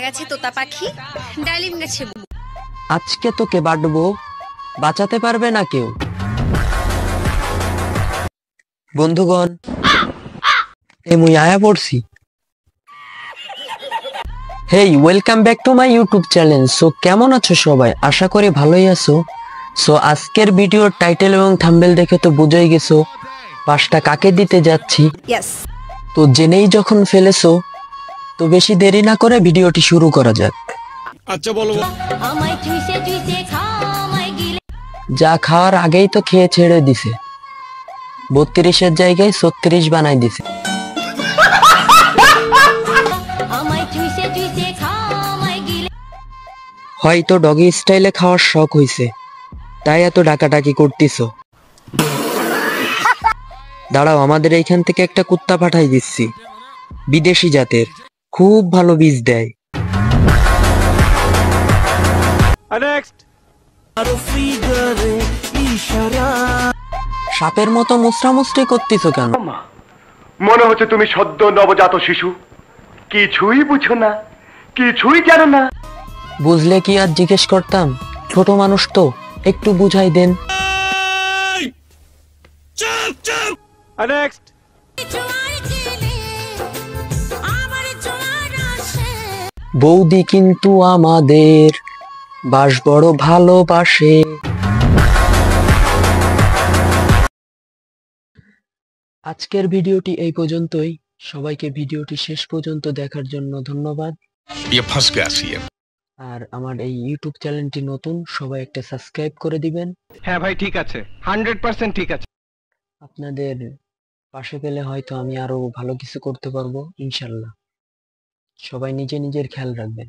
গাছে তোতা পাখি, ডালিম গাছে আজকে তোকে বাঁটবো, বাঁচাতে পারবে না কেউ। বন্ধুগণ, মুই আয়া পড়ছি। Hey, welcome back to my YouTube channel. So কেমন আছো সবাই? আশা করি ভালোই আছো। সো আজকের ভিডিওর টাইটেল এবং থাম্বনেল দেখে তো বুঝেই গেছো পাঁচটা কাকে দিতে যাচ্ছি। তো জেনেই যখন ফেলেছো, তো বেশি দেরি না করে ভিডিওটি শুরু করা যাক। আচ্ছা বলো। যা খাওয়ার আগেই তো খেয়ে ছেড়ে দিছে, 32-এর জায়গায় 36 বানাই দিছে। হয়তো ডগি স্টাইলে খাওয়ার শখ হইছে, তাই এত ডাকাডাকি করতেছো। দাঁড়াও, আমাদের এইখান থেকে একটা কুত্তা পাঠাই দিচ্ছি, বিদেশি জাতের, খুব ভালো বীজ দেয়। সাপের মতো মুসরামুসরি করতেছো কেন? মনে হচ্ছে তুমি সদ্য নবজাত শিশু, কিছুই বুঝো না, কিছুই জানো না। বুঝলে কি আর জিজ্ঞেস করতাম, ছোট মানুষ তো, একটু বুঝাই দেন। বৌদি কিন্তু আমাদের বাস বড় ভালোবাসে। আজকের ভিডিওটি এই পর্যন্তই। সবাইকে ভিডিওটি শেষ পর্যন্ত দেখার জন্য ধন্যবাদ। আর আমার এই ইউটিউব চ্যানেলটি নতুন, সবাই একটা সাবস্ক্রাইব করে দিবেন। হ্যাঁ ভাই, ঠিক আছে, 100% ঠিক আছে। আপনাদের পাশে পেলে হয়তো আমি আরো ভালো কিছু করতে পারবো ইনশাল্লাহ। সবাই নিজের খেয়াল রাখবেন।